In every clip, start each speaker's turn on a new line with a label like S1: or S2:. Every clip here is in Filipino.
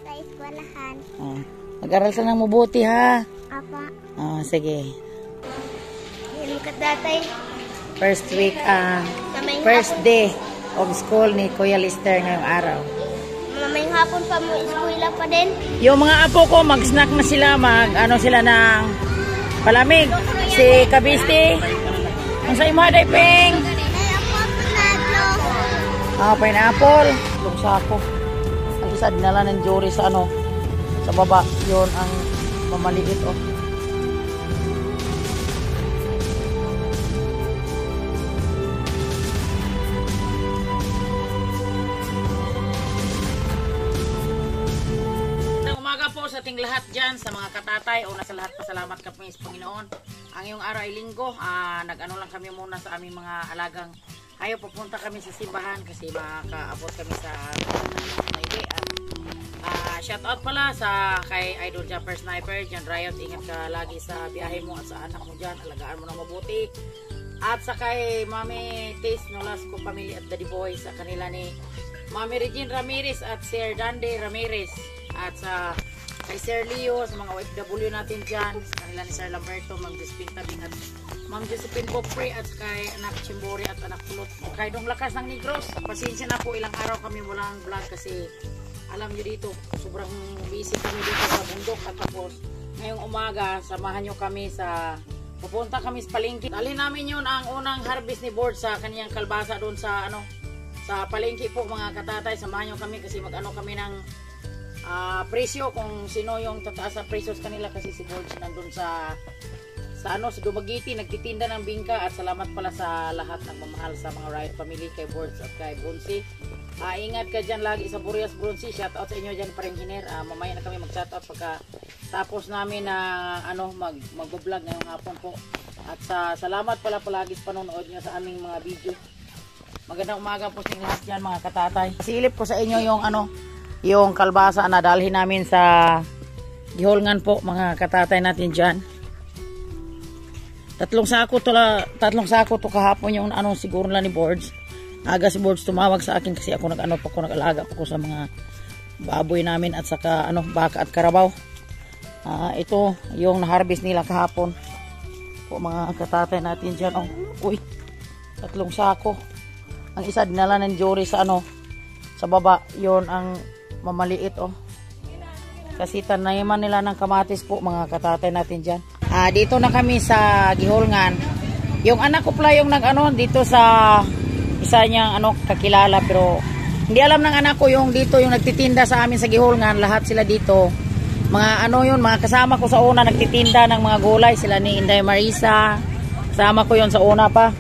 S1: sa eskwelahan.
S2: Mag-aral ka ng mabuti, ha?
S1: Apa.
S2: Sige.
S1: Yan ka tatay.
S2: First first day of school ni Kuya Lister ngayong araw.
S1: Mamayang hapon pa mo eskwela pa din.
S2: Yung mga apo ko, mag-snack na sila, sila ng palamig. Si Kabiste. Ang sa imo, Dayping? Pineapple. Itong sako. Ang isa, dinala ng jury sa sa baba. Yun ang mamaliit, sa ating lahat dyan, sa mga katatay, una sa lahat pasalamat kami sa Panginoon. Ang iyong araw ay linggo, nag-ano lang kami muna sa aming mga alagang ayaw, pupunta kami sa simbahan kasi makaabot kami sa highway. Shout out pala sa kay Idol Jumper Sniper dyan, Riot, ingat ka lagi sa biyahe mo at sa anak mo dyan, alagaan mo na mabuti. At sa kay Mami Taste Nolasco Family at Daddy Boy, sa kanila ni Mami Regine Ramirez at Sir Dande Ramirez, at sa kay Sir Leo, sa mga OFW natin dyan, sa kanila ni Sir Lamberto, Ma'am Josephine Tabing at Ma'am Josephine Bopre, at kay anak Chimbori at anak Kulot, kay Dong Lakas ng Negros. Pasensya na po, ilang araw kami walang vlog kasi alam nyo dito, sobrang busy kami dito sa bundok. At tapos ngayong umaga, samahan nyo kami pupunta kami sa palengke. Dalhin namin yun ang unang harvest ni Board sa kaniyang kalbasa doon sa sa palengke po mga katatay. Samahan nyo kami kasi mag-ano kami ng presyo kung sino yung tataas sa presyo sa kanila kasi si Borge nandun sa Dumaguete nagtitinda ng bingka. At salamat pala sa lahat ng mamahal sa mga Riot family, kay Borge at kay Bronzy. Ingat ka dyan lagi sa Burias, Bronzy. Shout out sa inyo dyan, Parenginer. Mamaya na kami mag shout out pagka tapos namin na mag-vlog ngayong hapon po. At salamat pala palagi sa panonood nyo sa aming mga video. Magandang umaga po sa inyo lahat dyan mga katatay. Silip ko sa inyo yung kalbasa na dalhin namin sa Gihulngan po mga katatay natin dyan. Tatlong sako to kahapon yung siguro lang ni Boards. Aga si Boards tumawag sa akin kasi ako nag-alaga po sa mga baboy namin at saka baka at karabaw. Ito yung na-harvest nila kahapon po mga katatay natin dyan. Uy, tatlong sako. Ang isa dinala ng jury sa baba. Yon ang mamaliit kasi tanayaman nila ng kamatis po mga katatay natin dyan. Dito na kami sa Gihulngan. Yung anak ko pala yung dito sa isa niyang kakilala, pero hindi alam ng anak ko yung dito yung nagtitinda sa amin sa Gihulngan. Lahat sila dito mga mga kasama ko sa una nagtitinda ng mga gulay, sila ni Inday Marisa, kasama ko yon sa una pa,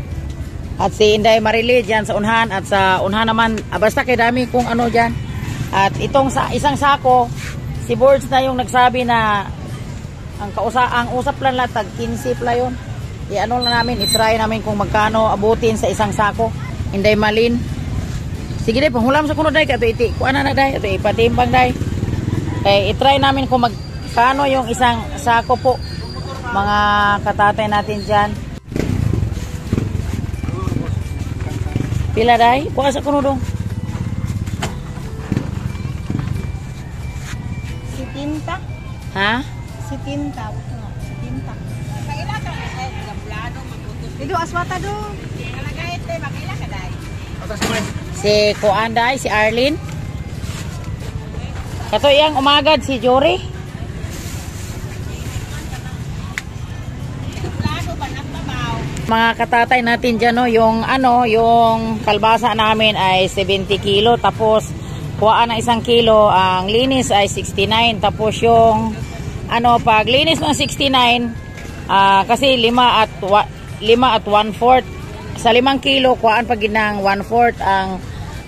S2: at si Inday Marili dyan sa unhan, at sa unhan naman basta kay dami kung dyan. At itong isang sako, si Boards na yung nagsabi na ang usap lang tag 15 pala yun. Lang namin, itry namin kung magkano abutin sa isang sako. Inday Malin. Sige day, panghulam sa kuno day, kato iti, kuana na day, ito ipatimbang day. Itry namin kung magkano yung isang sako po, mga katatay natin dyan. Pila day? Kuha sa kuno dong.
S1: Tinta.
S2: Ha?
S1: Si tinta. Kaila ka gablado mabutos. Dito aswata do. Kalagayet day makila ka day.
S2: Si Kuanday, si Arlene. Kato iyang umagad si Jory. Mga katatay natin dyan yung kalbasa namin ay 70 kilo, tapos kuhaan ng 1 kilo, ang linis ay 69. Tapos yung pag linis ng 69, kasi 5 at 1/4. Sa 5 kilo, kuhaan pag ginang 1/4.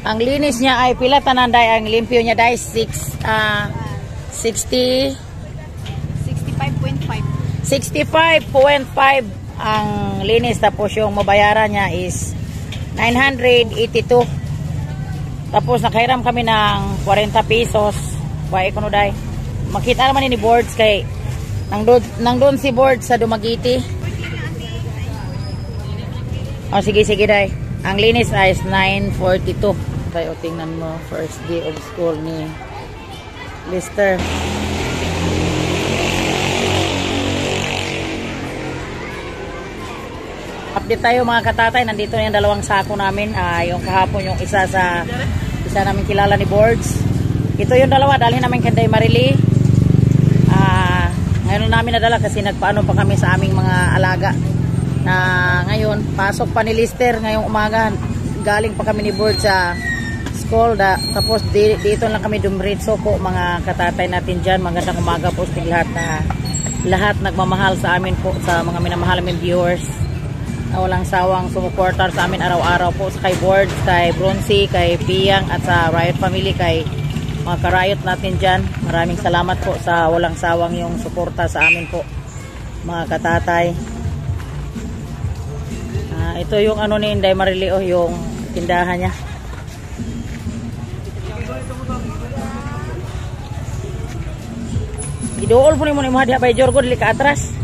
S2: Ang linis niya ay pila tananday, ang limpyo niya day 65.5 ang linis. Tapos yung mabayaran niya is 982. Tapos nakairam kami ng 40 pesos. Why kuno day. Makita naman ni Boards kay nangdoon si Boards sa Dumaguete. Sige day. Ang linis ay 942. Tayo tingnan mo, first day of school ni Lister. Update tayo mga katatay. Nandito na yung dalawang sako namin. Yung kahapon yung isa namin kilala ni Boards. Ito yung dalawa. Dalhin namin kay Day Marily. Ngayon namin nadala kasi nagpaano pa kami sa aming mga alaga. Na ngayon, pasok pa ni Lister ngayong umaga. Galing pa kami ni Boards sa school. Tapos dito lang kami dumritso po mga katatay natin dyan. Magandang umaga po sa lahat nagmamahal sa amin po. Sa mga minamahal namin viewers. Walang sawang sumuportar sa amin araw-araw po sa kay Boards, kay Bronzy, kay Piyang at sa Riot Family, kay mga karayot natin dyan. Maraming salamat po sa walang sawang yung suporta sa amin po mga katatay. Ito yung ano ni Day Marily, yung tindahan niya. Idool po ni mo ni Mahadi Abay Jorgo dili ka atras.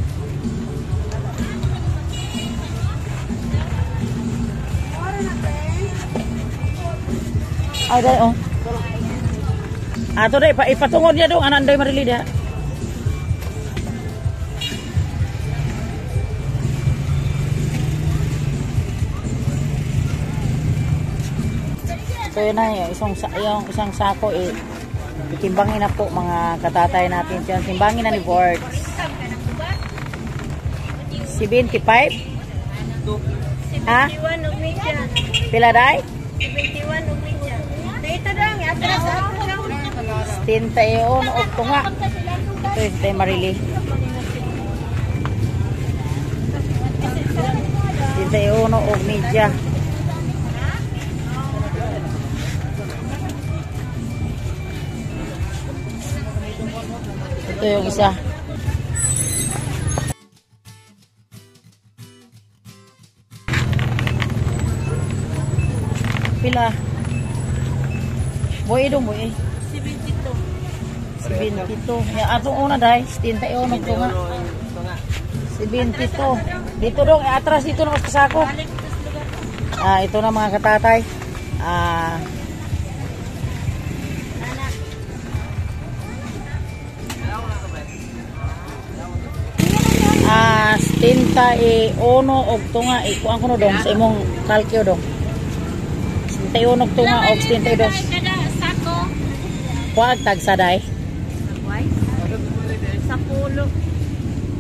S2: Ay, day, oh. Ato day, ipatungod niya dong, anan Day Marily dia. So yun na, yung isang sako, itimbangin na po mga katatay natin dyan. Timbangin na ni Boards. 75? Ha?
S1: 71 og media.
S2: Pila day?
S1: 71 og media. Ito dong, atras ako daw.
S2: 71 og tunga. Ito yung Day Marily. 71 og media. Ito yung isa. Pila? Boy dong, boy. 72. Ya, atong una dai, 71 og tunga. 72. Dito dong, atras dito na sa sako. Ito na mga katatay. 71 og tunga, ikuan ko no dong sa imong kalkyo dong. 71 og tunga og 72. Kuag tag sa day.
S1: Sa pulo.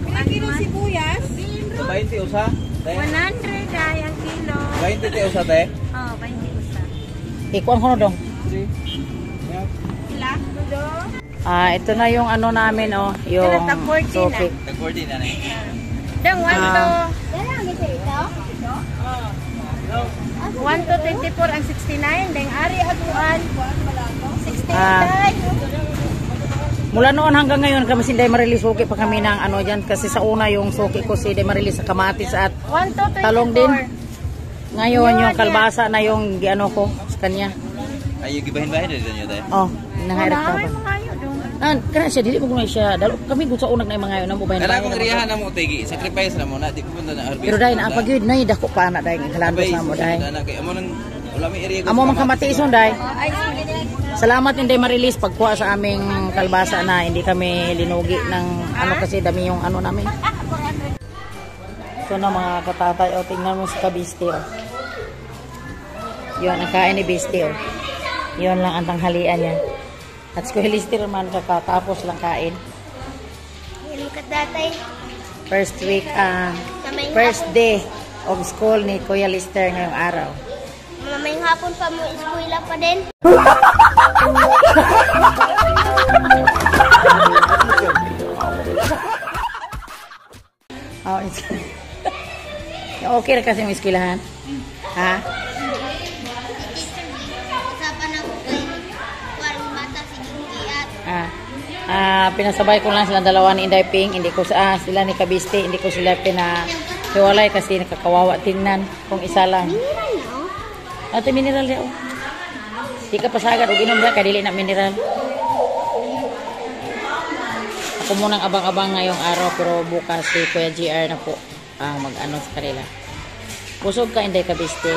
S1: Pila kilo sibuyas?
S3: 20 usa?
S1: 100 day ang kilo.
S3: 20 te usa te?
S1: Oh, 20 usa.
S2: Ikuan ko no dong.
S1: Pila? Dudo?
S2: Ito na yung ano namin, yung soki.
S3: Nag-14 na ni.
S1: Dang 1 to. ito? 1 to 24 ang 69. Dang ari aguan. 68.
S2: Mula noon hanggang ngayon kami si Day Marily suki pa kami ng ano dyan. Kasi sa una yung suki ko si Day Marily sa kamatis at
S1: 1 to 24.
S2: talong din. Ngayon yung kalbasa na yung giano ko sa kanya.
S3: Ay, yung gibahin-bahin dito niyo te?
S2: Nanghirap ka ba? Kana siya, dili mo guna siya. Kami gusto unag na yung mga yun.
S3: Kala kong riyahan na mo, tegi. Sacrifice na mo na. Di ko punta na harvest.
S2: Pero dahil napag-yun na dako pa na dahil halandos na mo dahil. Amo man kamatiison dahil. Salamat yung Day Marily pagkuha sa aming kalbasa na hindi kami linugi ng ano kasi dami yung ano namin. So na mga katatay, tingnan mo si Kabiste. Yun, ang kain ni Biste. Yun lang ang tanghalian niya. At si Kuya Lister man kakatapos lang kain. First week, first day of school ni Kuya Lister ngayong araw.
S4: Mamayang hapon pa mo eskwela pa din.
S2: Okay na kasi may eskwelahan? Ha?
S4: Usapan ako kay warang bata si Ginggiat.
S2: Pinasabay ko lang silang dalawa ni Inday Ping. Hindi ko sila ni Kabiste, hindi ko sila pinahiwalay kasi nakakawawa tingnan kung isa lang. Ate mineral ya. Di ka pasagad og inom ka dili na mineral. Ako munang abang-abang ngayong araw pero bukas si Kuya GR na po ang mag-ano sa kanila. Busog ka Inday Kabiste.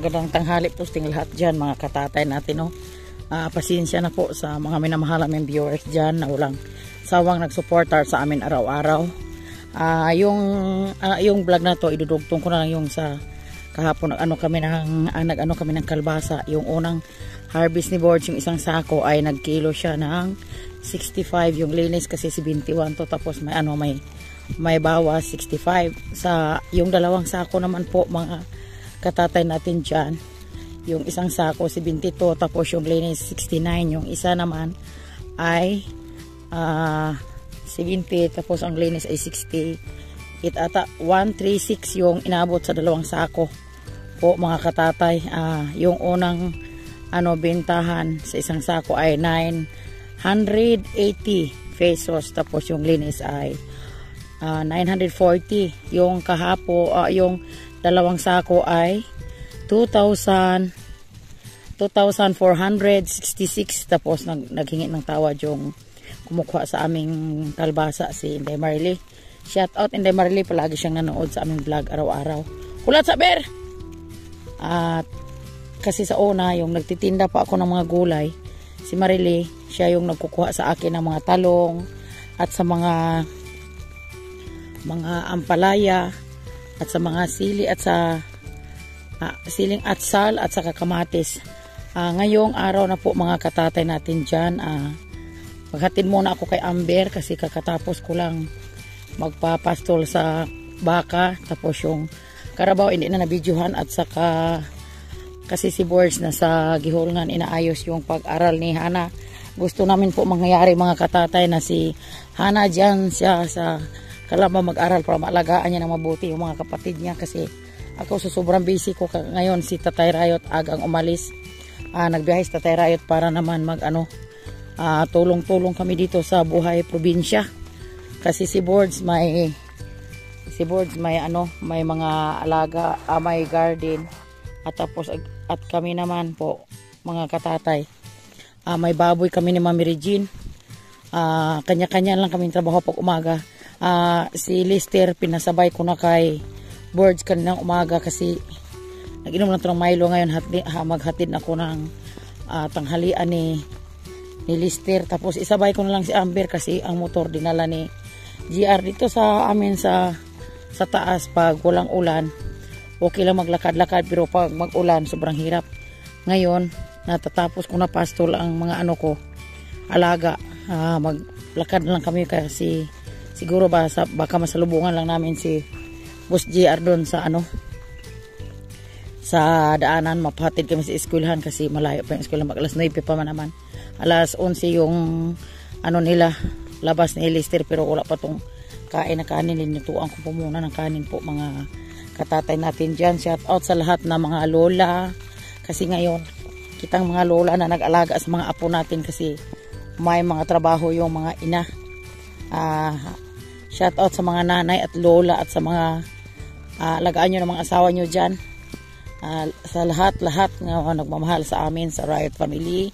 S2: Gandang tanghali posting lahat dyan mga katatay natin pasensya na po sa mga minamahal naming viewers dyan na walang sawang nagsuportar sa amin araw-araw. Yung vlog na to idudugtong ko na lang yung sa kahapon nag-ano kami ng kalbasa. Yung unang harvest ni Borge, yung isang sako ay nagkilo siya ng 65. Yung linis kasi 71 to, tapos may bawas 65. Sa yung dalawang sako naman po mga katatay natin dyan, yung isang sako 72, tapos yung linis 69. Yung isa naman ay 70, tapos ang linis ay 60. Ata 136 yung inabot sa dalawang sako po mga katatay. Yung unang bentahan sa isang sako ay 980 pesos, tapos yung linis ay 940. Yung yung dalawang sako ay 2,466. Tapos naghingi ng tawad yung kumukuha sa aming kalbasa, si Inday Marley. Shout out Inday Marley, palagi siyang nanood sa aming vlog araw-araw. Kulat sa ber! At kasi sa una, yung nagtitinda pa ako ng mga gulay, si Marley, siya yung nagkukuha sa akin ng mga talong at sa mga ampalaya at sa mga sili at sa siling atsal at saka kamatis. Ngayong araw na po mga katatay natin dyan, maghatid muna ako kay Amber kasi kakatapos ko lang magpapastol sa baka, tapos yung karabaw hindi na nabidyohan, at saka kasi si Borge na sa gihulngan, inaayos yung pag-aral ni Hana. Gusto namin po mangyayari mga katatay na si Hana dyan siya sa Calamba mag-aral para maalagaan niya ng mabuti yung mga kapatid niya, kasi ako sa sobrang busy ko ngayon. Si Tatay Rayot agang umalis, nagbiyahe si Tatay Rayot para naman tulong-tulong kami dito sa buhay probinsya, kasi si Borge may mga alaga, may garden, at tapos at kami naman po mga katatay, may baboy kami ni Mami Regine. Kanya-kanya lang kaming trabaho pag umaga. Si Lister pinasabay ko na kay Borge kaninang umaga kasi nag-inom lang ng Milo. Ngayon maghatid na ako ng tanghalian ni Lister, tapos isabay ko na lang si Amber kasi ang motor dinala ni GR dito sa amin sa taas. Pag walang ulan okay lang maglakad-lakad, pero pag mag-ulan sobrang hirap. Ngayon natatapos ko na pastol ang mga alaga, maglakad na lang kami kasi siguro baka masalubungan lang namin si Boss GR doon sa sa daanan. Mapahatid kami sa eskwelahan kasi malayo pa yung eskwelahan, mag alas 9 pa man naman. Alas 11 yung nila labas ni Lister, pero wala pa tong kain na kanin. Linutuan ko po muna ng kanin po mga katatay natin dyan. Shout out sa lahat na mga lola, kasi ngayon kitang mga lola na nag-alaga sa mga apo natin kasi may mga trabaho yung mga ina. Shout out sa mga nanay at lola at sa mga alagaan nyo ng mga asawa nyo dyan. Sa lahat na nagmamahal sa amin, sa Riot Family,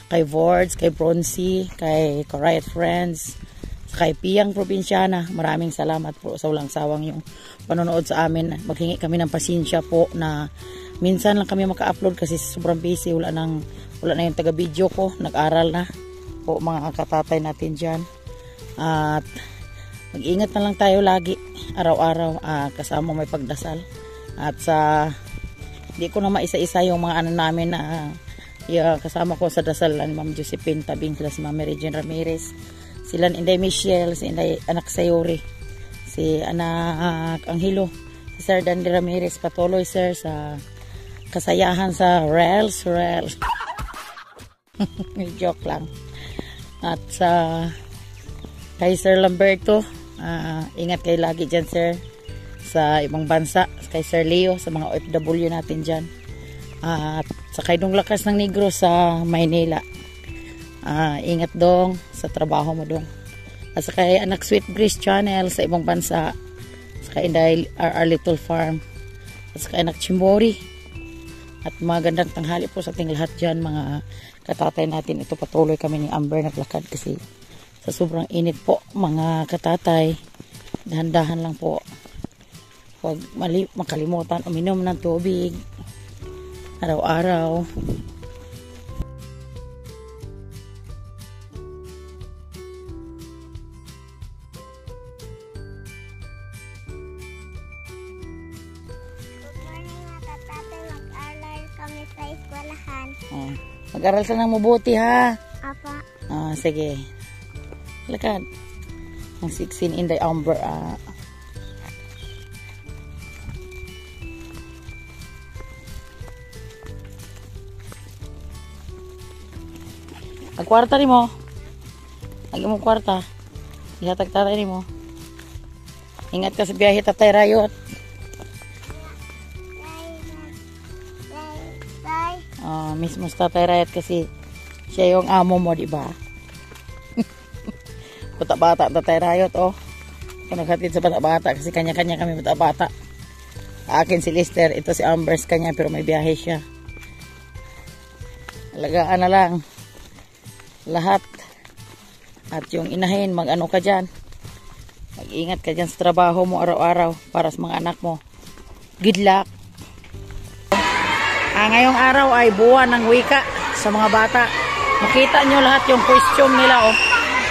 S2: kay Borge, kay Bronzy, kay Riot Friends, kay Piyang Probinsyana, maraming salamat po sa walang sawang yung panonood sa amin. Maghingi kami ng pasensya po na minsan lang kami maka-upload kasi sobrang busy, wala na yung taga-video ko, nag-aral na po mga katatay natin dyan. At mag-ingat na lang tayo lagi araw-araw, kasama may pagdasal. At hindi ko na maisa-isa yung mga namin na kasama ko sa dasal, Ma'am Josephine Tabing, si Ma'am Regine Ramirez, sila Inday Michelle, si Inday Anak Sayuri, si Anak Anghelo, si Sir Dandy Ramirez. Patuloy sir sa kasayahan sa Rails joke lang. At sa kay Sir Lamberto, ingat kayo lagi dyan sir sa ibang bansa. Kay Sir Leo, sa mga OFW natin dyan, at sa kay Dong Lakas ng Negros sa Maynila, ingat dong sa trabaho mo dong. At sa kay Anak Sweet Breeze Channel sa ibang bansa, sa kay Inday Our Little Farm, at sa kay Anak Chimbori. At magandang tanghali po sa ating lahat dyan mga katatay natin. Ito patuloy kami ni Amber naglakad kasi sa sobrang init po mga katatay. Dahan-dahan lang po, huwag makalimutan uminom ng tubig araw-araw.
S4: yan.
S2: Oh. Mag-aral ka ng mabuti, ha?
S4: Apa.
S2: Sige. Lakad. Ang 16 in the Amber, Ang kwarta rin mo. Lagi mo kwarta. Ihatag tatay rin mo. Ingat ka sa biyahe, Tatay Rayot.
S4: Bye.
S2: Mismo sa Tatay Rayot kasi siya yung amo mo, di ba? Bata-bata Tatay Rayot, oh. Kung naghatid sa bata-bata kasi kanya-kanya kami bata-bata. Akin si Lister, ito si Ambers kanya pero may biyahe siya. Alagaan na lang lahat. At yung inahin, mag-ano ka dyan. Mag-ingat ka dyan sa trabaho mo araw-araw para sa mga anak mo. Good luck. Ngayong araw ay buwan ng wika sa mga bata. Makita nyo lahat yung costume nila, oh.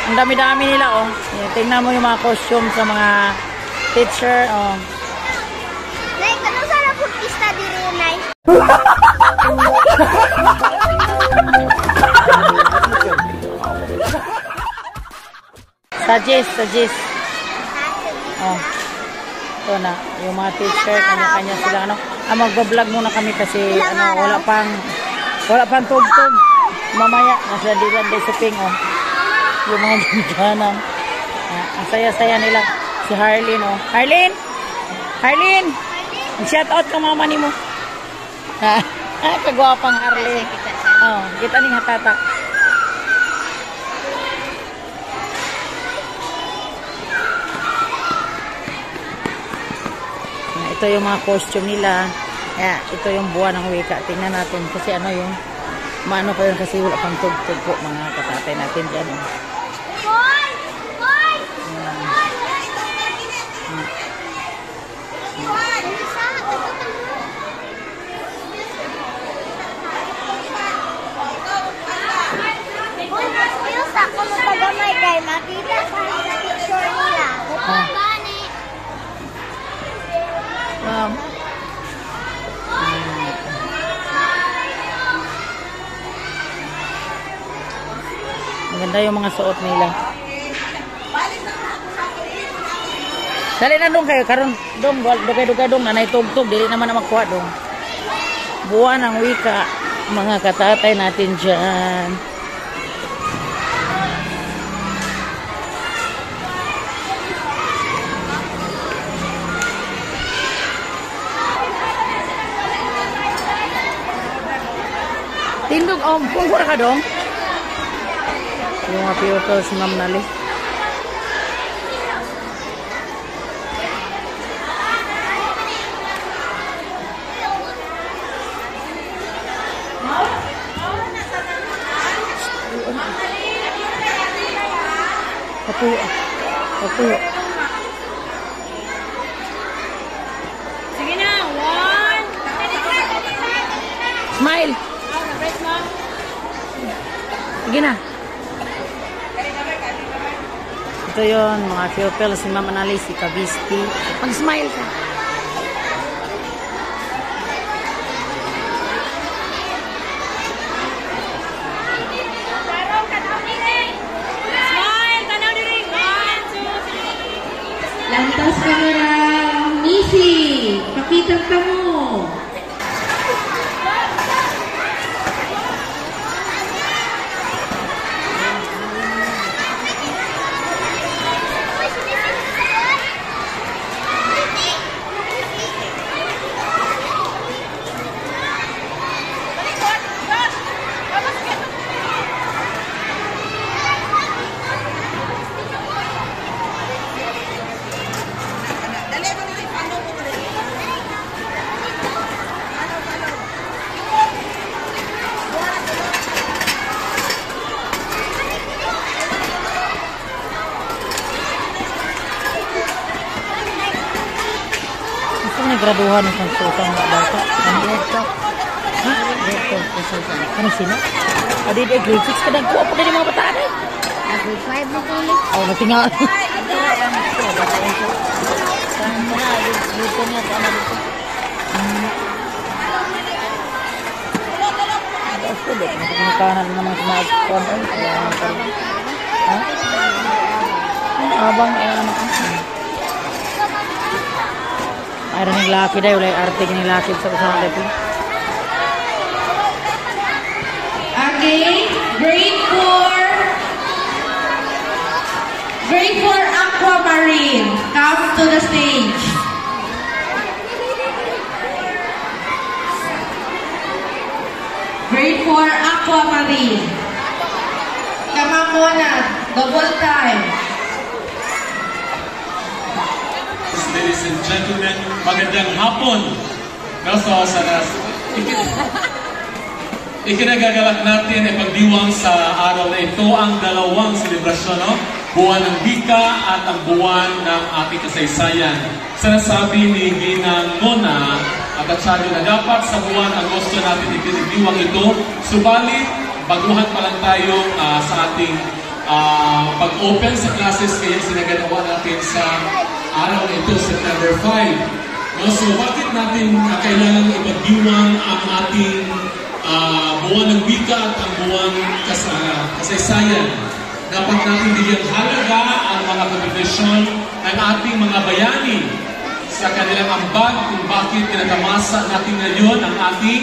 S2: Ang dami-dami nila, oh. Tingnan mo yung mga costume sa mga teacher, oh.
S4: Nay, kanong sana po study rin, Nay?
S2: Suggest. Oh. Ito na, yung mga teacher, kanya-kanya sila, ano. Magbablog muna kami kasi, wala pang tugtog. Mamaya, nasa dilan sa ping, oh. Yung mga ginaganan. Ang saya-saya nila. Si Harleen, oh. Harleen! Shout out ka mama ni mo. Kagwapang Harleen. Oh, kita ning hatata. Ito yung mga costume nila. Ito yung buwan ng wika. Tingnan natin kasi ano yung maano pa yun kasi wala pang tugtog po mga katatay natin dyan. Oh.
S4: Ako magpagamay kay makita pa sa picture nila.
S2: Maganda yung mga suot nila. Dali na dong kayo. Karon dong, dugay-dugay dong. Nanay tugtog. Dili naman na makuha dong. Buwan ng wika. Mga katatay natin dyan. Tindog, pungkura ka dong. Yung mga pupils si Ma'am Nali. Papuyo.
S1: Sige na, one.
S2: Smile. Sige na. Ito yun, mga pupils si Ma'am Nali, si Kabisti. Mag-smile ka.
S5: Lantas kamera, Missy, pakita ka mo.
S2: Graduhan ng konsultan ng bata. Ano ito? Ha? Ito, konsultan. Ano sino? Adi, grade 6 ka na. Kuha pa na yung mga bata na.
S4: Grade 5 na po ulit.
S2: Oh, natinga. Ito, bata ito. Saan mo na? Dito niya. Saan na dito? Dito kanan naman sa mga kon. Ha? Abang anak. Ay rin laki dahil wala arte ni laki sa usahan dito.
S5: Okay, grade 4 Aquamarine, come to the stage. Grade 4 Aquamarine. Come on muna, double time.
S6: Ladies and gentlemen, magandang hapon. So, ikinagagalak natin ay pagdiwang sa araw na ito ang dalawang selebrasyon, no? Buwan ng Wika at ang buwan ng ating kasaysayan. Sinasabi ni Ginang Nona at Atsyado na dapat sa buwan Agosto natin ikinagdiwang ito. Subalit, baguhan pa lang tayo sa ating pag-open sa classes kaya sinaganawa natin sa araw na ito, September 5. No, so bakit natin kailangan ipagdiwang ang ating buwan ng wika at ang buwan kasaysayan? Dapat natin bigyan halaga ang mga kontribusyon ng ating mga bayani sa kanilang ambag kung bakit pinatamasa natin ngayon ang ating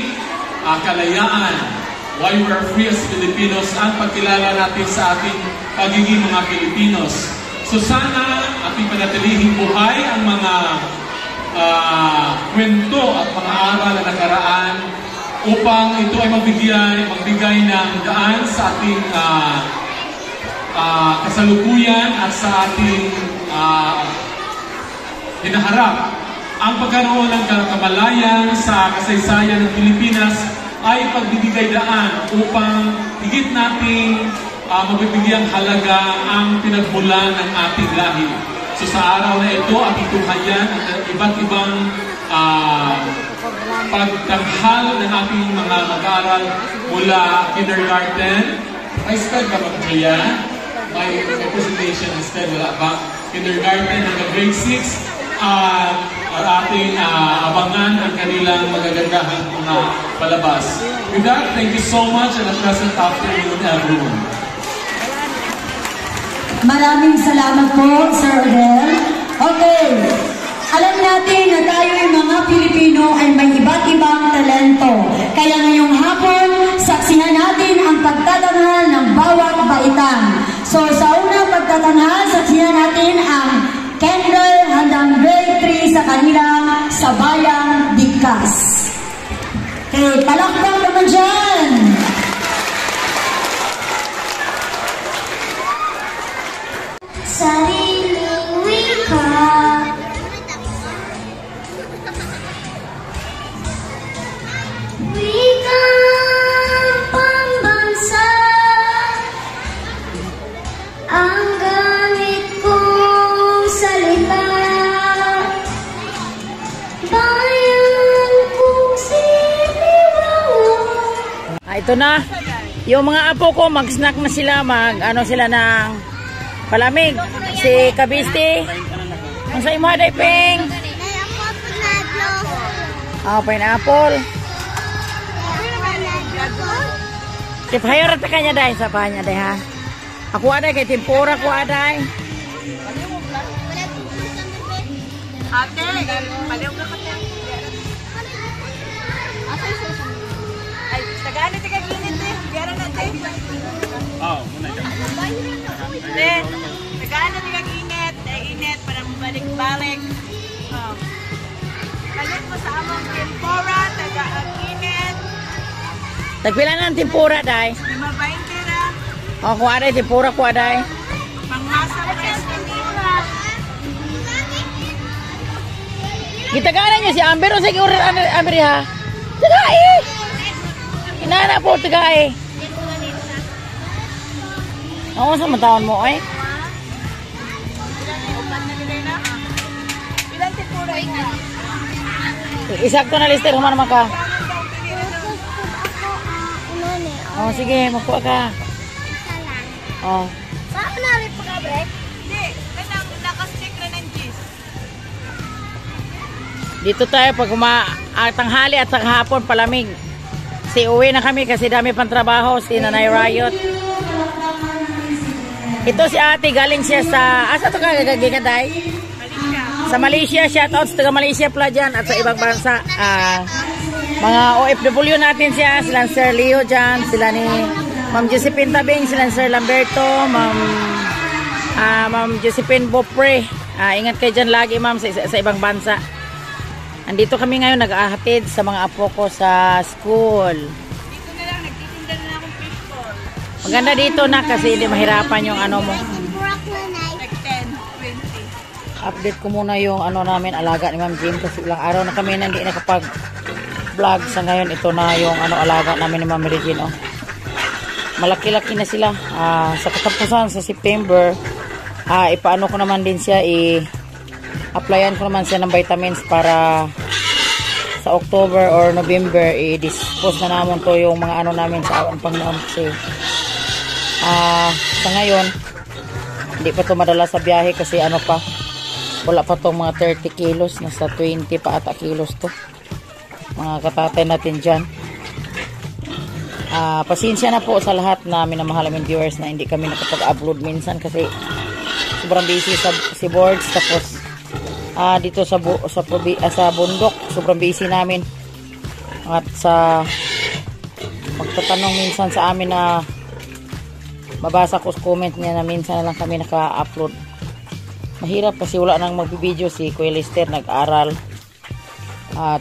S6: kalayaan. Why we are free as Filipinos, ang pagkilala natin sa ating pagiging mga Pilipinos. So sana ating panatilihing buhay ang mga kwento at mga aral na nakaraan upang ito ay magbigay ng daan sa ating kasalukuyan at sa ating hinaharap. Ang pagkaroon ng kamalayan sa kasaysayan ng Pilipinas ay pagbibigay daan upang higit nating mabibigyang halaga ang pinagmulan ng ating lahi. So sa araw na ito, ating tunghayan ang iba't ibang pagtanghal ng ating mga mag-aaral mula kindergarten. May spread ba mag-Jaya? May presentation instead, wala ba? Kindergarten hanggang grade 6 at ating abangan ang kanilang magagandahang mga palabas. With that, thank you so much and a pleasant afternoon everyone.
S7: Maraming salamat po, Sir Odell. Okay, alam natin na tayo yung mga Pilipino ay may iba't ibang talento. Kaya ngayong hapon, saksihan natin ang pagtatanghal ng bawat baitang. So sa unang pagtatanghal, saksihan natin ang Kendall hanggang grade 3 sa kanilang Sabayang Bigkas. Okay, palakpak naman dyan!
S4: Sariling wika, wikang pambansa, ang gamit kong salita, bayan kong siniwangan.
S2: Ito na. Yung mga apo ko, mag-snack na sila, sila ng palamig. Si Kabisti. Ang sa imo, Dayping? Pineapple. Si Payor at kanya, Day. Sa panya, Day, ha? Ako, Day, kay Tempura ko, Day.
S1: Ate, paliw ka kanya. Ay, tagani tiga ginit eh. Biara natin.
S6: Muna ka.
S1: Then, tagani tiga ginit. Init para mabalik-balik. Kalit mo sa among tempura, taga-ginit.
S2: Tagpila na ang Tempura, Day.
S1: 5.20 na.
S2: O, kuha, Day. Tempura, kuha, Day.
S1: Panghasa mo na sa tempura.
S2: Gitaganan niyo si Amber o sige order Amber, ha? Tagai! Inana po, tagai. Oo, sa matawon mo, ay?
S1: Ilan tempura ina?
S2: Isakto na lister, human naman ka. Oo, sige, makuha ka. Oo.
S4: Saan na rin pagkabrek?
S1: Hindi, kanang nakastick na ng cheese.
S2: Dito tayo pag tanghali at hapon palamig. Si uwi na kami kasi dami pang trabaho. Si Nanay Riot. Ito si ate, galing siya sa... Asa ito ka gagagigaday? Sa Malaysia. Shoutouts taga Malaysia pala dyan at sa ibang bansa. Mga OFW natin siya. Sila Sir Leo dyan. Sila ni Ma'am Josephine Tabing. Sila Sir Lamberto. Ma'am Josephine Bopre. Ingat kayo dyan lagi ma'am sa ibang bansa. Andito kami ngayon nag-ahatid sa mga apo ko sa school.
S1: Dito na lang, nagtitinda na akong fishball.
S2: Maganda dito na kasi hindi mahirapan yung ano mo.
S1: Like 10, 20.
S2: Update ko muna yung ano namin, alaga ni Ma'am Jim kasi ilang araw na kami hindi nakapag-vlog. Sa ngayon ito na yung ano alaga namin ni Ma'am Regine. Oh. Malaki-laki na sila. Sa katapusan sa September, ipaano ko naman din siya applyan ko naman siya ng vitamins para sa October or November i-dispose na naman to yung mga ano namin sa awan Panginoon kasi sa ngayon hindi pa to madala sa biyahe kasi ano pa wala pa tong mga 30 kilos nasa 20 pa ata kilos to mga katatay natin dyan. Pasensya na po sa lahat na minamahal namin viewers na hindi kami nakapag-upload minsan kasi sobrang busy si boards tapos dito sa bundok sobrang busy namin at sa magtatanong minsan sa amin na mabasa ko sa comment niya na minsan na lang kami naka-upload. Mahirap kasi wala nang magbibideo si Kuya Lester nag-aral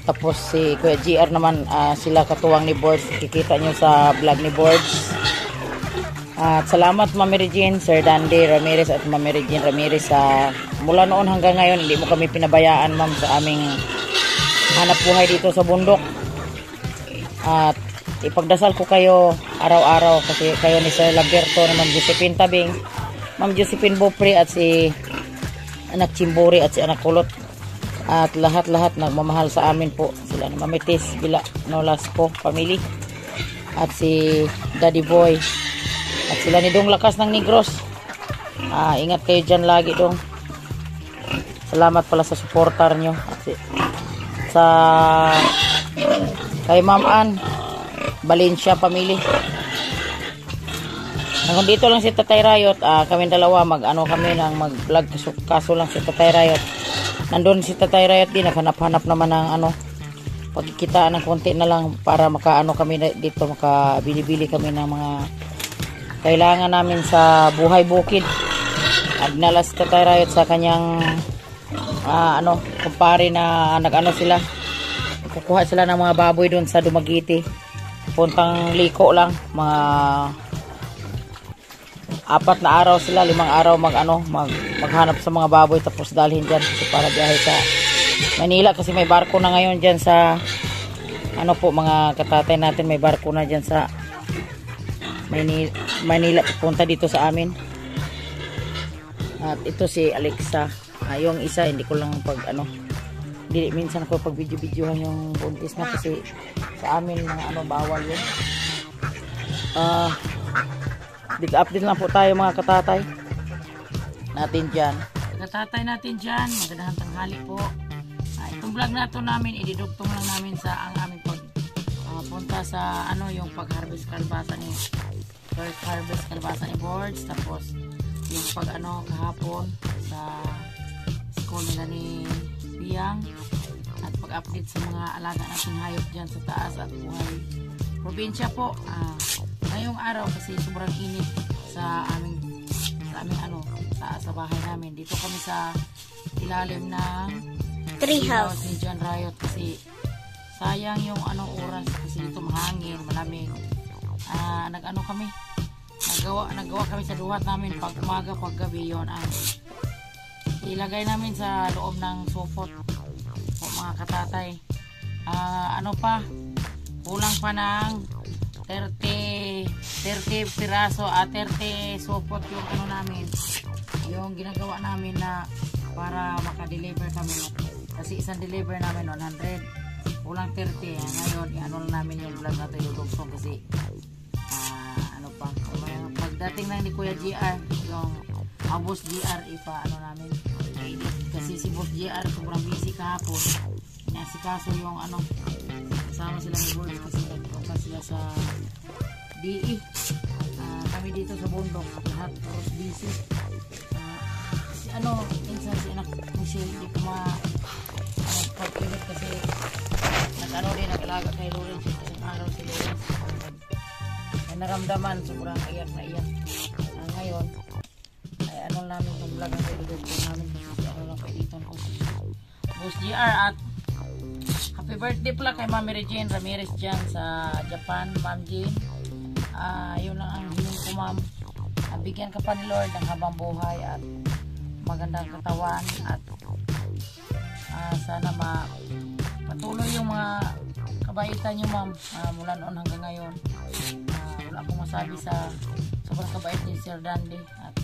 S2: tapos si Kuya GR naman sila katuwang ni Boards kikita nyo sa vlog ni Boards. At salamat Ma'am Regine, Sir Dandy Ramirez at Ma'am Regine Ramirez mula noon hanggang ngayon hindi mo kami pinabayaan ma'am sa aming hanap buhay dito sa bundok. At ipagdasal ko kayo araw-araw kasi kayo ni Sir Lamberto, ni Ma'am Josephine Tabing, Ma'am Josephine Bopre at si Anak Chimbori at si Anak Kulot. At lahat-lahat nagmamahal sa amin po. Sila ni Mamitis, Bila, Nolasco, family. At si Daddy Boy. At sila ni Dong Lakas ng Negros. Ingat kayo dyan lagi Dong. Salamat pala sa supportar nyo. At sa kay Ma'am Ann Valencia family. Hanggang dito lang si Tatay Riot. Kami dalawa kami nang mag-vlog kaso lang si Tatay Riot. Nandun si Tatay Riot din naghanap-hanap naman ng pagkikita ng konti na lang para kami dito makabili-bili kami ng mga kailangan namin sa buhay bukid. Adnala si Tatay Riot sa kanyang kumpare na sila. Kukuha sila ng mga baboy doon sa Dumaguete. Puntang liko lang. Mga 4 na araw sila, 5 araw maghanap sa mga baboy tapos dalhin dyan kasi para biyahe sa Manila kasi may barko na ngayon dyan sa mga katatay natin may barko na dyan sa Manila pupunta dito sa amin. At ito si Alexa. Yung isa hindi ko lang hindi minsan ko pag video-videohan yung buntis na kasi sa amin mga bawal yun. Big update lang po tayo mga katatay natin dyan. Katatay natin dyan, magandang tanghali po. Itong vlog na ito namin, ididugtong lang namin sa ang aming punta sa yung pag-harvest kalabasa ni first harvest kalabasa ni Boards, tapos yung kahapon sa school nila ni Biyang at pag-update sa mga alaga nating hayop dyan sa taas at buhay probinsya po. Ngayong araw kasi sobrang init sa aming sa bahay namin. Dito kami sa ilalim ng
S4: Treehouse
S2: ni John Riot kasi sayang yung oras kasi dito mahangin, malamig. Naggawa kami sa duhat namin pag umaga, pag gabi yon ilagay namin sa loob ng sofot o mga katatay. Kulang pa ng 30 piraso 30 sopot yung namin yung ginagawa namin na para maka-deliver kami kasi isang deliver namin 100 kulang 30 ngayon lang namin yung vlog natin iludugtong kasi pagdating lang ni Kuya GR yung Boss GR namin kasi si Boss GR sobrang busy kahapon inasikaso yung ano, kasama sila ni Board kasi nagpunta sila sa DE. Kami dito sa bundok, lahat toros busy. Si ano, minsan si anak Michelle, hindi ko pag-init kasi nag-ano din, nag-alaga kay Lawrence isang araw si Lawrence. May naramdaman, sobrang iyak na iyak. Ngayon, ay ano namin itong vlog ang kaibigan ko namin kasi ano lang kay Ethan ko si Boss GR. At happy birthday pala kay Mami Regine Ramirez dyan sa Japan, Ma'am Jean. Yun lang ang hiling ko, ma'am. Bigyan ka pa ni Lord ng habang buhay at magandang katawan at sana patuloy yung mga kabaitan nyo, ma'am, mula noon hanggang ngayon. Wala akong masabi sa sobrang kabait ni Sir Dandy at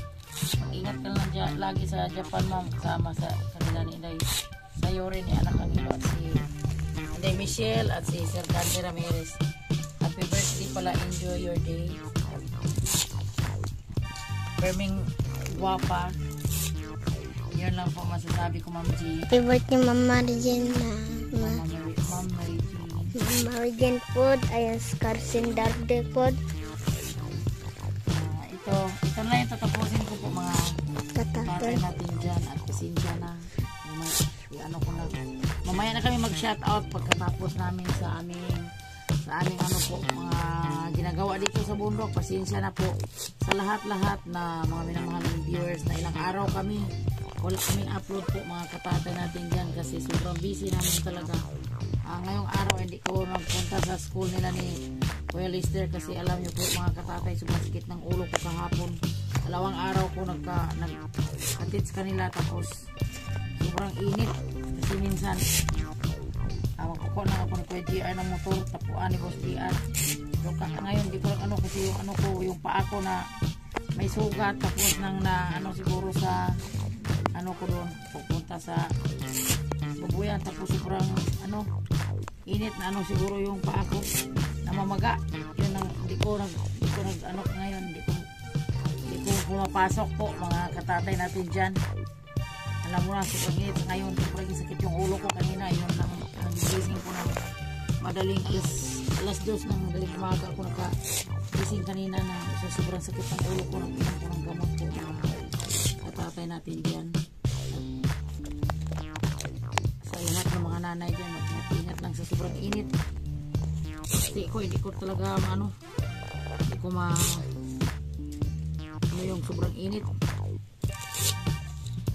S2: mag-ingat ka lang lagi sa Japan, ma'am, kasama sa kanila ni Inday Sayori ni anak Angelo at si Inday Michelle at si Sir Dandy Ramirez. Happy birthday pala, enjoy your day. Perming guwapa. Yun lang po masasabi ko, Ma'am G.
S4: Happy birthday, Mama Regina.
S2: Ma'am Mary G.
S4: Mama Regina food. Ayan, Scarsin Darde food.
S2: Ito na yung tatapusin ko po, mga tatay natin dyan at pasensya na. Ano ko na. Mamaya na kami mag-shoutout pagkatapos namin sa aming ano po, mga ginagawa dito sa bundok. Pasensya na po sa lahat-lahat na mga minamahaling viewers na ilang araw kami wala kaming upload po, mga katatay natin dyan kasi sobrang busy namin talaga. Ngayong araw hindi ko nagpunta sa school nila ni Kuya Lister kasi alam nyo po, mga katatay, sobrang sakit ng ulo ko kahapon. 2 araw ko nagka-hatid sa kanila tapos sobrang init kasi minsan magkukuha na ako ni Kuya GR ng motor, tapuan ni Boss GR. So, ngayon di ko lang ano kasi yung ano ko, yung paa ko na may sugat tapos nang na ano siguro sa ano ko doon, pupunta sa bubuyan tapos sobrang ano init na ano siguro yung paa ko namamaga. Yun ang hindi ko nag ano ngayon, hindi ko pumapasok po, mga katatay natin dyan. Alam mo na, sobrang init ngayon, sobrang sakit yung ulo ko kanina. Yun lang ang gising ko ng madaling alas 2 ng madaling umaga ko naka-gising kanina na sobrang sakit ng ulo ko. Nag-inom ko ng gamot po, mga katatay natin dyan. Sa lahat ng mga nanay dyan, mag-ingat lang sa sobrang init. Hindi ko talaga ano yung sobrang init.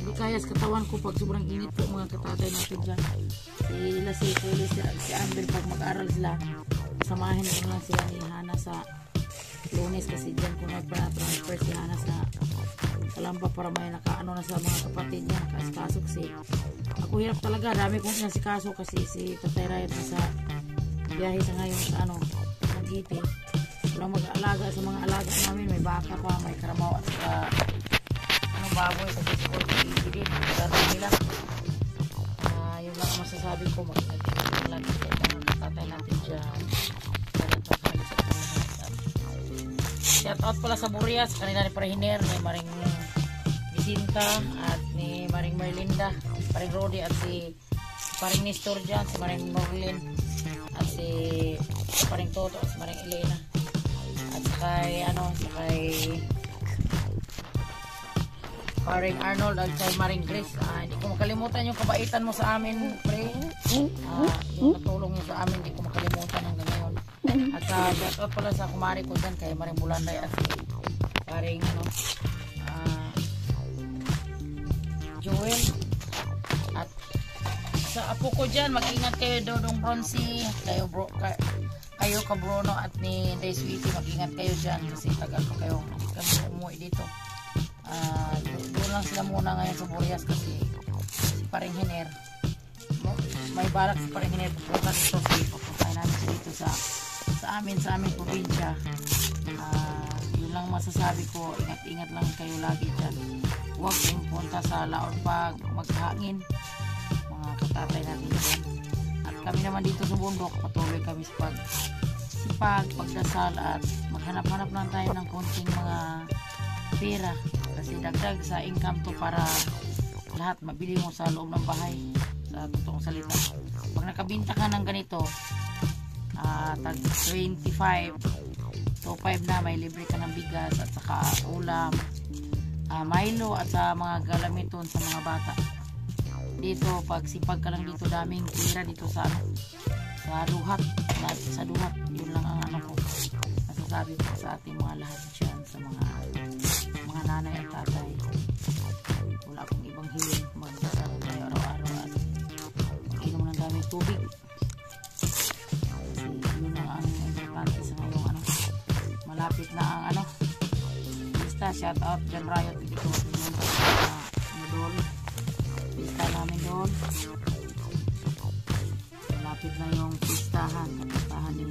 S2: Hindi kaya sa katawan ko pag sobrang init po, mga katatay natin dyan. Si Amber, pag mag-aral sila, samahin ko lang sila ni Hana sa Lunes kasi dyan ko nagpa-transfer si Hana sa Kalamba para may nakaano na sa mga kapatid niya, naka-asikaso kasi ako hirap talaga, dami kong sinasikaso kasi si Tatay Ryan na sa biyahe sa ngayon sa Magiti. Walang mag-aalaga sa mga alaga namin, may baka pa, may karamaw at saka baboy kasi siguro din darating nila. Yun lang masasabi ko, mag-alag mga katatay natin dyan. Shout out pala sa Burias, kanina ni Parihiner, ni Maring Jacinta at ni Maring Merlinda, Paring Rodi at si Paring Nestor dyan, si Maring Norlin at si Paring Toto at si Maring Elena at sakay Paring Arnold at kay Maring Grace. Hindi ko makalimutan yung kabaitan mo sa amin, pre. Yung katulong mo sa amin, hindi ko makalimutan hanggang ngayon. At shout out pala sa kumari ko dyan kay Maring Bulanday at si Paring Joel. At sa apo ko dyan, mag-ingat kayo, Dodong Bronzy, kayo ka Bruno at ni Day Sweetie, mag-ingat kayo dyan kasi tagal pa kayo kami umuwi dito. Doon lang sila muna ngayon sa Burias kasi si Paring Hiner may balak si Paring Hiner pupunta dito papuntahin namin dito sa aming probinsya. Yun lang masasabi ko, ingat lang kayo lagi dyan, huwag kayong punta sa laon pag maghangin, mga katatay natin dyan. At kami naman dito sa bundok, patuloy kami sa pagdasal at maghanap-hanap lang tayo ng konting mga pera kasi dagdag sa income to para lahat mabili mo sa loob ng bahay. sa totoong salita. Pag nakabinta ka ng ganito, tag 25 to 5 na, may libre ka ng bigas at saka ulam, Milo at sa mga galamiton sa mga bata. Dito, pag sipag ka lang dito, daming tira dito sa duhat. Sa duhat, yun lang ang ano ko masasabi ko sa ating mga lahat dyan, sa mga nanay at tatay. Wala akong ibang hiling, magdasal tayo araw-araw at mag-inom ng daming tubig, kasi yun lang ang importante sa ngayong malapit na ang pista. Shout out John Riot dito doon, pista namin doon, malapit na yung pistahan ni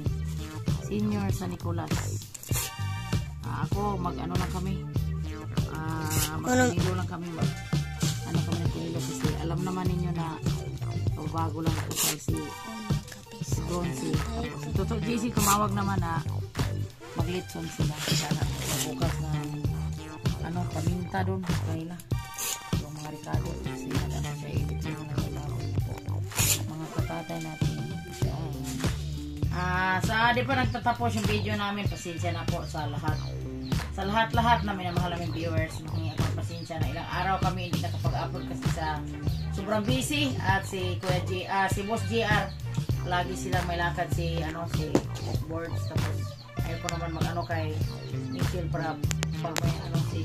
S2: Senior San Nicolas. Ako mag-ano lang kami, mag-Nilo lang kami, kami ng Nilo, kasi alam naman ninyo na bago lang ako si Bronzy. Toto JC tumawag naman na maglitson sila sana bukas na paminta doon kanila yung mga Ricardo, kasi siya i-edit mo na mga katatay natin. Sa di pa nagtatapos yung video namin, pasensya na po sa lahat na minamahal naming viewers. Mahingi ako ng pasensya na ilang araw kami hindi nakapag-upload kasi sa sobrang busy, at si Boss GR lagi silang may lakad, si boards, tapos ayaw ko naman mag kay Michelle para pag may si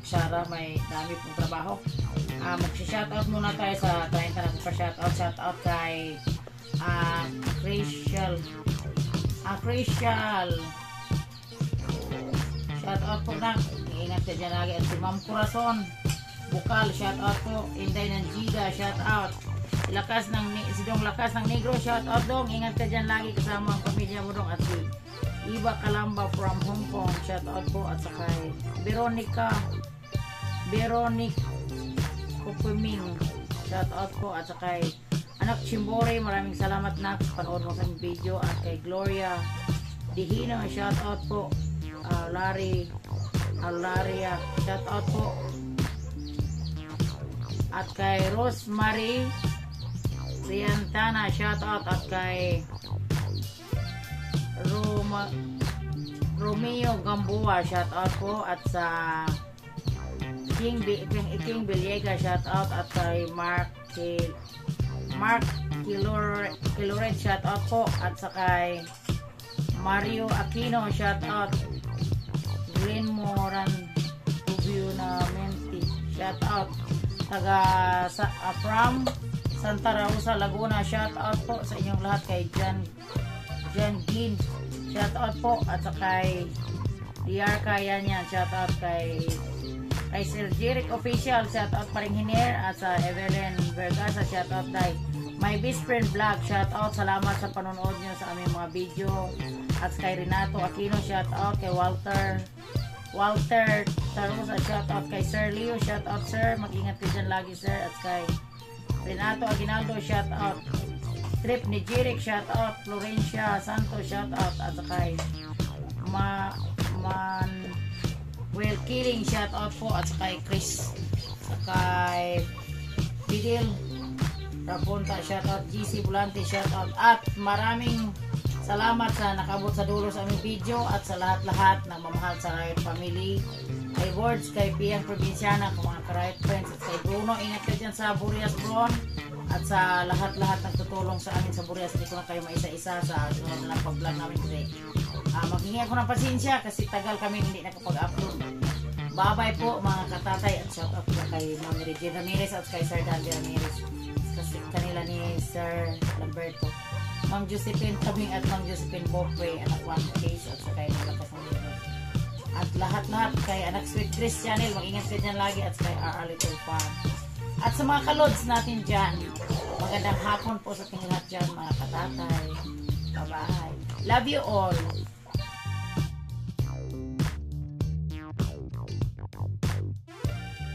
S2: Shara may dami pong trabaho. Mag-shoutout muna tayo sa 30 na pa shoutout kay Crystal. Shoutout po na, ingat ka dyan lagi. At si Ma'am Corazon Bukal, shoutout po. Inday ng Giga, shoutout. Si Dong Lakas ng Negro, shoutout Dong, ingat ka dyan lagi kasama ang pamilya mo Dong. At si Iba Kalamba from Hong Kong, shoutout po. At saka Veronica Kupuming, shoutout po. At saka Anak Chimbore, maraming salamat na sa panood mo sa video. At kay Gloria Dihino, shoutout po. Alaria, shoutout po. At kay Rosemary Riantana, shoutout. At kay Romeo Gamboa, shoutout po. At sa King Villegas, shoutout. At kay Mark Kiloret, shoutout po. At sa kay Mario Aquino, shoutout. Glenn Moran Rubio na Menti, shoutout. From Santa Rosa, Laguna, shoutout po sa inyong lahat. Kay Jan Glynn, shoutout po. At sa kay DR Kayanyan, shoutout. Kay Sir Jeric Official, shoutout pa rin Hiner. At sa Evelyn Vergasa, shoutout tayo. My best friend vlog, shoutout. Salamat sa panonood nyo sa aming mga video. At kay Renato Aquino, shoutout. Kay Walter Tarusa, shoutout. Kay Sir Leo, shoutout sir, mag-ingat ka dyan lagi sir. At kay Renato Aguinaldo, shoutout. Trip ni Jeric, shoutout. Florencia Santos, shoutout. At kay Will Killing, shoutout po. At kay Chris, kay Fidel Rapunta, shoutout. GC Bulante, shoutout. At maraming salamat sa nakabot sa dulo sa aming video, at sa lahat-lahat na mamahal sa Riot Family. Kay Words, kay Piang Provinciana, kay mga ka-Riot friends, at kay Bruno, ingat ka dyan sa Burias Bron, at sa lahat-lahat ng tutulong sa amin sa Burias. Hindi ko na kayo maisa-isa sa sunod na lang pag-vlog namin today. Maghingi ako ng pasensya kasi tagal kami hindi nakapag-upload. Bye-bye po mga katatay, at shout out po kay Ma'am Regina Ramirez at kay Sir Dan Ramirez, kasi kanila ni Sir Lamberto, Ma'am Josephine Tabing at Ma'am Josephine Bopwe, anak 1 case, at sa kay Naglakas ng Libro. At lahat-lahat kay anak Sweet Chris Channel, mag-ingat ka dyan lagi, at kay RR Little Farm. At sa mga kalods natin dyan, magandang hapon po sa ating lahat dyan mga katatay. Bye-bye. Love you all.